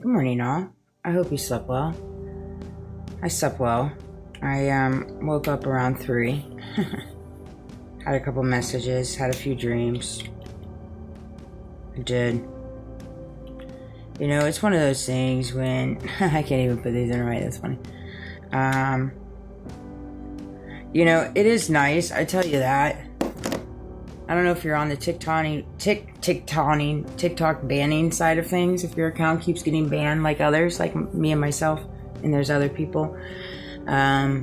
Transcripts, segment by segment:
Good morning, all. I hope you slept well. I slept well. I woke up around 3. Had a couple messages, had a few dreams. I did. You know, it's one of those things when I can't even put these in right. That's funny. You know, it is nice. I tell you that. I don't know if you're on the TikTok banning side of things. If your account keeps getting banned like others, like me and myself, and there's other people. I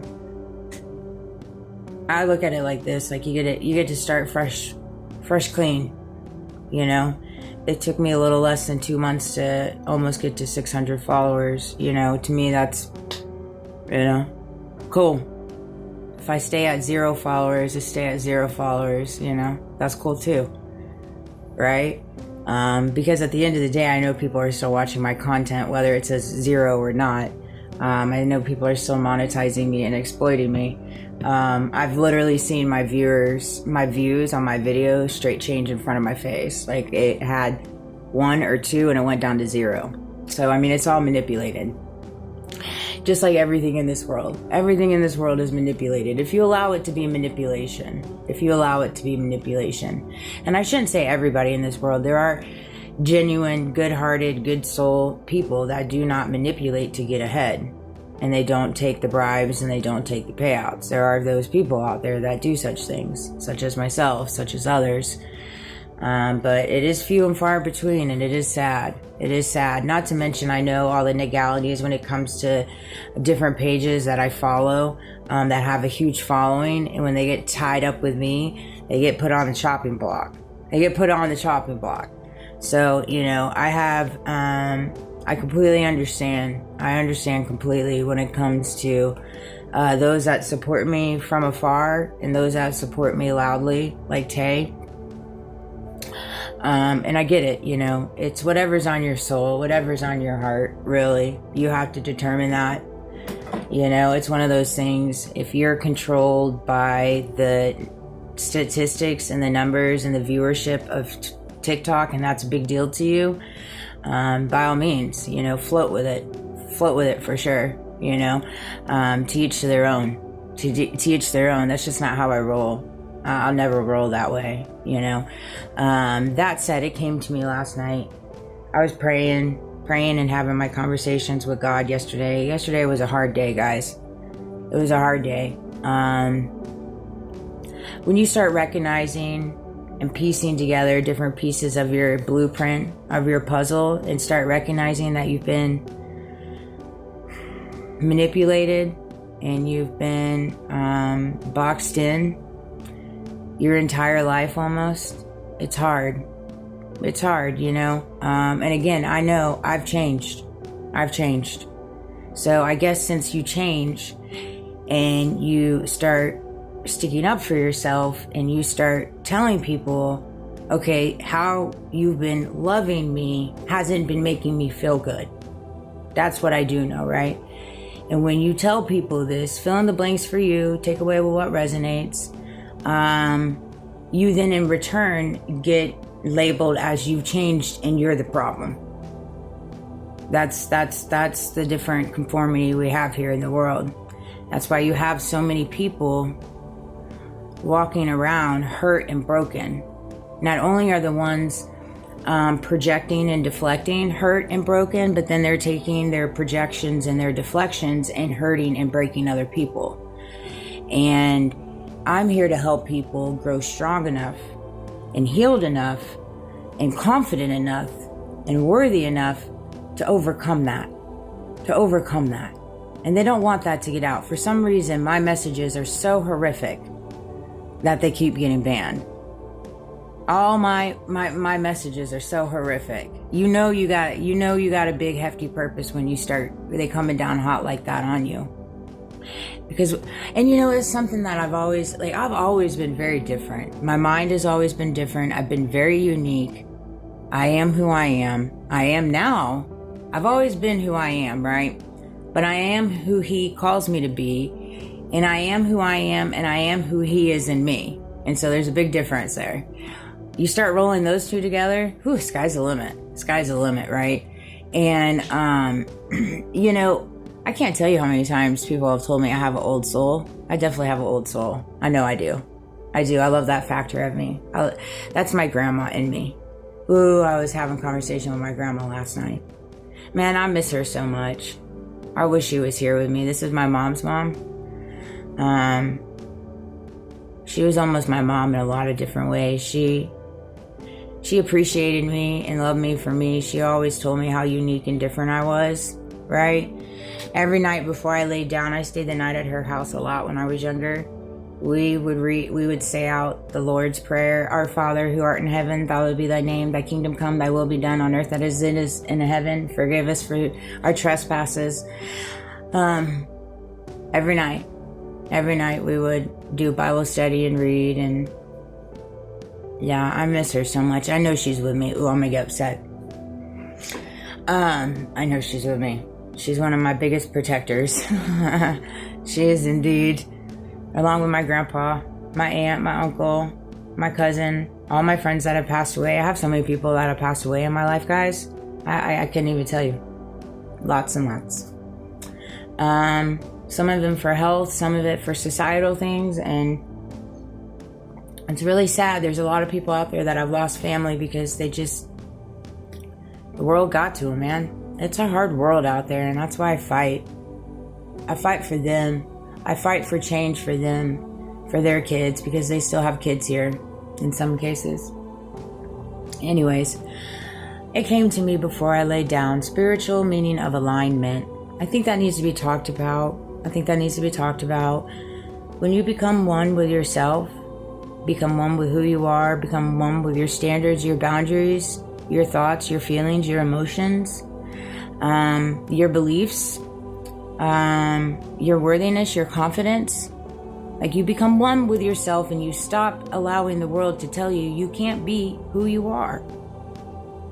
look at it like this: like you get to start fresh, clean. You know, it took me a little less than 2 months to almost get to 600 followers. You know, to me that's, cool. If I stay at 0 followers, just stay at 0 followers, that's cool too, right? Because at the end of the day, I know people are still watching my content, whether it says 0 or not. I know people are still monetizing me and exploiting me. I've literally seen my views on my videos straight change in front of my face. Like it had 1 or 2 and it went down to 0. So, I mean, it's all manipulated. Just like everything in this world. Everything in this world is manipulated. If you allow it to be manipulation. And I shouldn't say everybody in this world. There are genuine, good-hearted, good soul people that do not manipulate to get ahead. And they don't take the bribes and they don't take the payouts. There are those people out there that do such things, such as myself, such as others. But it is few and far between, and it is sad. It is sad. Not to mention, I know all the legalities when it comes to different pages that I follow that have a huge following, and when they get tied up with me, they get put on the chopping block. So, I completely understand. I understand completely when it comes to those that support me from afar and those that support me loudly, like Tay. And I get it, it's whatever's on your soul, whatever's on your heart, really. You have to determine that. It's one of those things. If you're controlled by the statistics and the numbers and the viewership of TikTok, and that's a big deal to you, by all means, float with it for sure, to each their own, That's just not how I roll. I'll never roll that way, That said, it came to me last night. I was praying and having my conversations with God yesterday. Yesterday was a hard day, guys. It was a hard day. When you start recognizing and piecing together different pieces of your blueprint, of your puzzle, and start recognizing that you've been manipulated and you've been boxed in your entire life almost, it's hard. And again, I know I've changed. So I guess since you change and you start sticking up for yourself and you start telling people, okay, how you've been loving me hasn't been making me feel good. That's what I do know, right? And when you tell people this, fill in the blanks for you, take away with what resonates, you then in return get labeled as you've changed and you're the problem. That's the different conformity we have here in the world. That's why you have so many people walking around hurt and broken. Not only are the ones projecting and deflecting hurt and broken, but then they're taking their projections and their deflections and hurting and breaking other people. And I'm here to help people grow strong enough and healed enough and confident enough and worthy enough to overcome that. And they don't want that to get out. For some reason, my messages are so horrific that they keep getting banned. All my messages are so horrific. You know you got a big hefty purpose when they coming down hot like that on you. Because, and it's something that I've always been very different. My mind has always been different. I've been very unique. I am who I am. I am now. I've always been who I am, right? But I am who he calls me to be. And I am who I am, and I am who he is in me. And so there's a big difference there. You start rolling those two together, sky's the limit. Sky's the limit, right? And, you know, I can't tell you how many times people have told me I have an old soul. I definitely have an old soul. I know I do. I do. I love that factor of me. That's my grandma in me. Ooh, I was having a conversation with my grandma last night. Man, I miss her so much. I wish she was here with me. This is my mom's mom. She was almost my mom in a lot of different ways. She appreciated me and loved me for me. She always told me how unique and different I was, right? Every night before I laid down, I stayed the night at her house a lot when I was younger. We would say out the Lord's Prayer, Our Father who art in heaven, hallowed be thy name, thy kingdom come, thy will be done on earth as it is in heaven. Forgive us for our trespasses. Every night we would do Bible study and read, and yeah, I miss her so much. I know she's with me. Ooh, I'm gonna get upset. I know she's with me. She's one of my biggest protectors. She is indeed. Along with my grandpa, my aunt, my uncle, my cousin, all my friends that have passed away. I have so many people that have passed away in my life, guys. I couldn't even tell you. Lots and lots. Some of them for health, some of it for societal things, and it's really sad. There's a lot of people out there that have lost family because the world got to them, man. It's a hard world out there, and that's why I fight. I fight for them. I fight for change for them, for their kids, because they still have kids here in some cases. Anyways, it came to me before I laid down, spiritual meaning of alignment. I think that needs to be talked about. When you become one with yourself, become one with who you are, become one with your standards, your boundaries, your thoughts, your feelings, your emotions, your beliefs, your worthiness, your confidence. Like, you become one with yourself and you stop allowing the world to tell you you can't be who you are,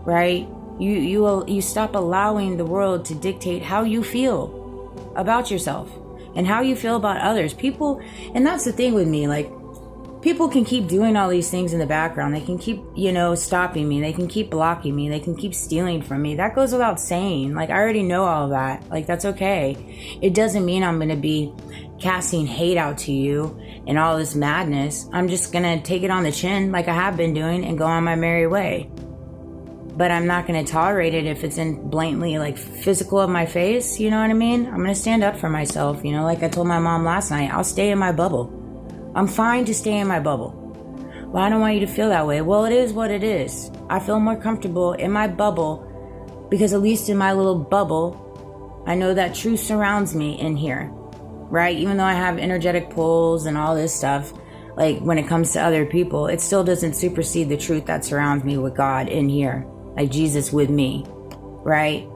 right? You stop allowing the world to dictate how you feel about yourself and how you feel about others. People, and that's the thing with me, like, people can keep doing all these things in the background. They can keep, stopping me. They can keep blocking me. They can keep stealing from me. That goes without saying. Like, I already know all of that. Like, that's okay. It doesn't mean I'm going to be casting hate out to you and all this madness. I'm just going to take it on the chin like I have been doing and go on my merry way. But I'm not going to tolerate it if it's in blatantly, like, physical of my face. You know what I mean? I'm going to stand up for myself. Like I told my mom last night, I'll stay in my bubble. I'm fine to stay in my bubble. Well, I don't want you to feel that way. Well, it is what it is. I feel more comfortable in my bubble because at least in my little bubble, I know that truth surrounds me in here, right? Even though I have energetic pulls and all this stuff, like, when it comes to other people, it still doesn't supersede the truth that surrounds me with God in here, like Jesus with me, right?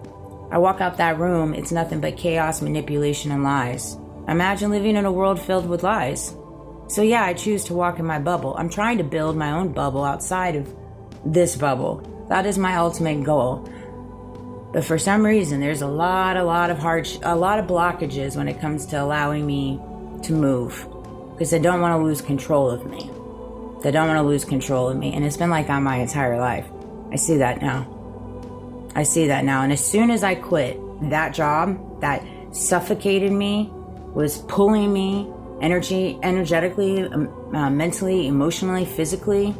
I walk out that room, it's nothing but chaos, manipulation, and lies. Imagine living in a world filled with lies. So yeah, I choose to walk in my bubble. I'm trying to build my own bubble outside of this bubble. That is my ultimate goal. But for some reason, there's a lot of blockages when it comes to allowing me to move, because they don't want to lose control of me. And it's been like that my entire life. I see that now. And as soon as I quit that job that suffocated me, was pulling me, energetically, mentally, emotionally, physically.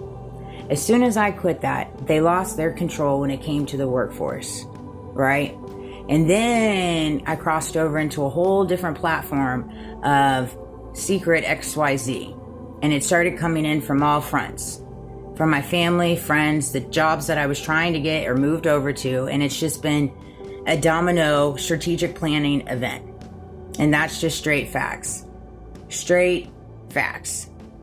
As soon as I quit that, they lost their control when it came to the workforce, right? And then I crossed over into a whole different platform of secret XYZ. And it started coming in from all fronts. From my family, friends, the jobs that I was trying to get or moved over to. And it's just been a domino strategic planning event. And that's just straight facts.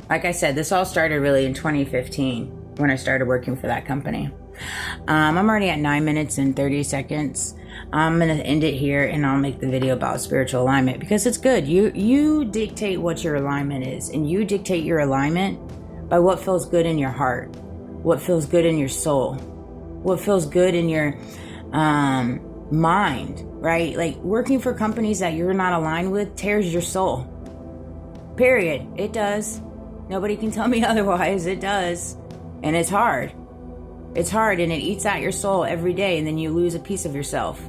Like I said, this all started really in 2015 when I started working for that company. I'm already at 9 minutes and 30 seconds. I'm going to end it here, and I'll make the video about spiritual alignment because it's good. You dictate what your alignment is, and you dictate your alignment by what feels good in your heart, what feels good in your soul, what feels good in your mind, right? Like, working for companies that you're not aligned with tears your soul. Period. It does. Nobody can tell me otherwise. It does. And it's hard. It's hard and it eats out your soul every day, and then you lose a piece of yourself.